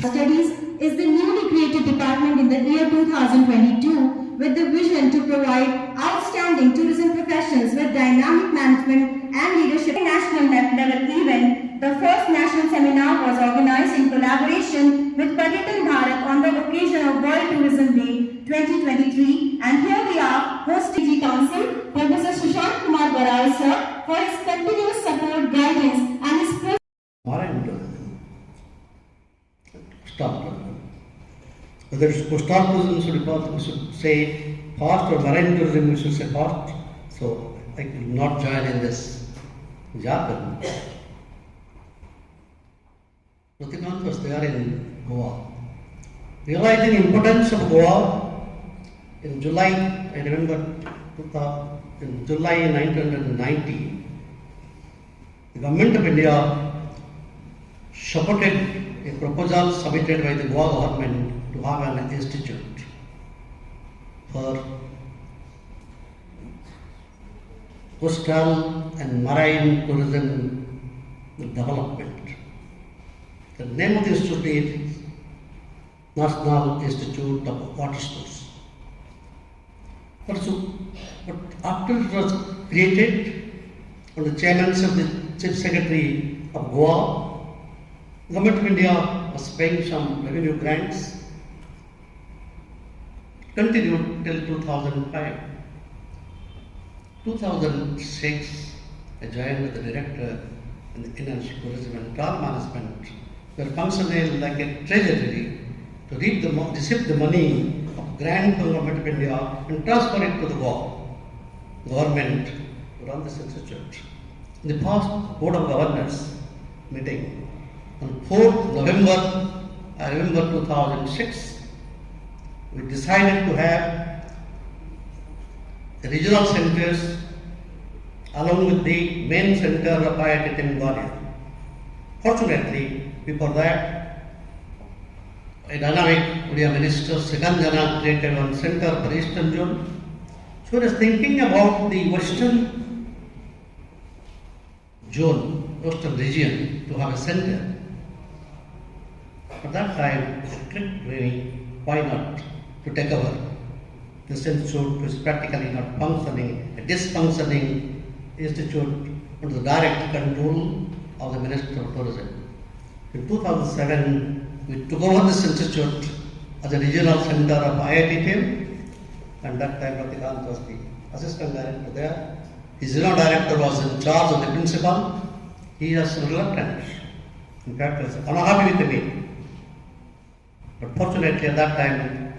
Studies is the newly created department in the year 2022 with the vision to provide outstanding tourism professionals with dynamic management and leadership. National level event, the first national seminar was organized in collaboration with Paryatan Bharat on the occasion of World Tourism Day 2023, and here we are hosting the Council, Professor Sushant Kumar Barai sir, for his continuous support, guidance and his whether it's coastal tourism, we should say past, or marine tourism, we should say past. So I will not join in this jargon. Pratikant was there in Goa. Realizing the importance of Goa, in July, I remember in July 1990, the Government of India supported a proposal submitted by the Goa government to have an institute for coastal and marine tourism development. The name of the institute is National Institute of Water Sports. But after it was created, on the chairmanship of the Chief Secretary of Goa, Government of India was paying some revenue grants, continued till 2005. 2006, I joined with the director in the Financial Tourism and Travel Management, where functioning like a treasury to receive the money of grant from the Government of India and transfer it to the government to run this institute. In the past Board of Governors meeting, on 4th November, I remember 2006, we decided to have regional centers along with the main center of IIT Telangana. Fortunately, before that, a dynamic Odia Minister Sekanjana created one center for Eastern Zone. So I was thinking about the Western Zone, Western region, to have a center. At that time, it clicked really, why not to take over this institute, which is practically not functioning, a dysfunctioning institute under the direct control of the Minister of Tourism. In 2007, we took over this institute as a regional center of IIT team, and that time Pratikant was the assistant director there. His regional director was in charge of the principal. He was reluctant. In fact, he was unhappy with me. But fortunately, at that time,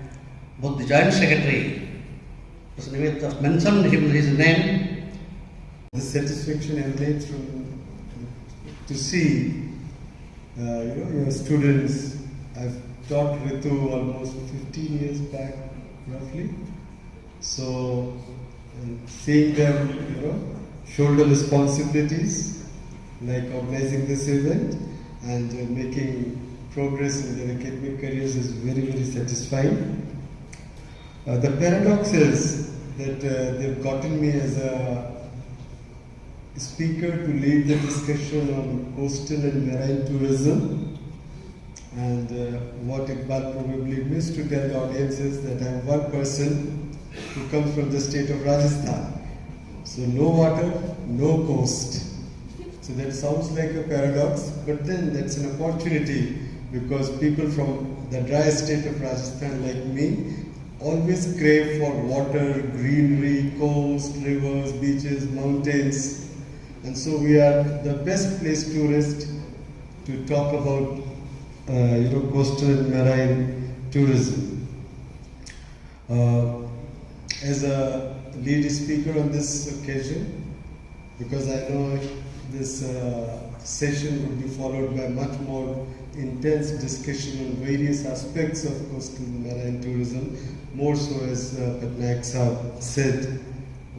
both the Joint Secretary, Mr. Nivet, just mentioned his name. The satisfaction emanates from to see your students. I've taught Ritu almost 15 years back, roughly. So, seeing them, shoulder responsibilities like organizing this event and making progress in their academic careers is very, very satisfying. The paradox is that they've gotten me as a speaker to lead the discussion on coastal and marine tourism. And what Iqbal probably missed to tell the audience is that I am one person who comes from the state of Rajasthan. So no water, no coast. So that sounds like a paradox, but then that's an opportunity because people from the dry state of Rajasthan like me always crave for water, greenery, coast, rivers, beaches, mountains. And so we are the best place tourist to talk about coastal and marine tourism. As a lead speaker on this occasion, because I know this session will be followed by much more intense discussion on various aspects of coastal and marine tourism, more so as Patnaik Saab said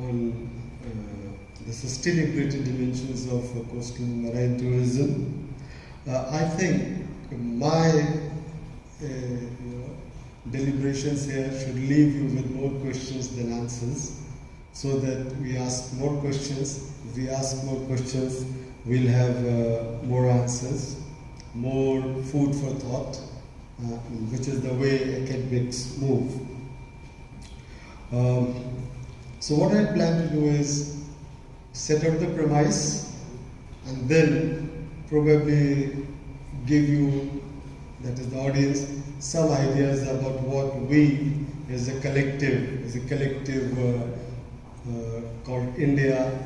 on the sustainability dimensions of coastal and marine tourism. I think my deliberations here should leave you with more questions than answers, so that we ask more questions. If we ask more questions, we'll have more answers, more food for thought, which is the way academics move. So what I plan to do is set up the premise and then probably give you, that is the audience, some ideas about what we as a collective called India,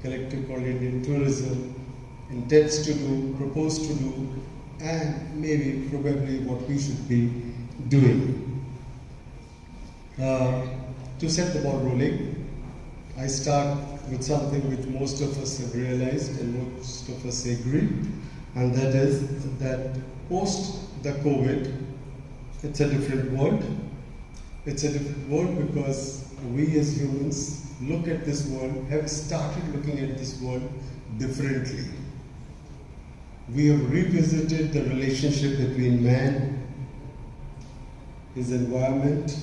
collective called Indian Tourism, intends to do, propose to do, and maybe probably what we should be doing. To set the ball rolling, I start with something which most of us have realized and most of us agree, and that is that post the COVID, it's a different world. It's a different world because we as humans look at this world, have started looking at this world differently. We have revisited the relationship between man, his environment,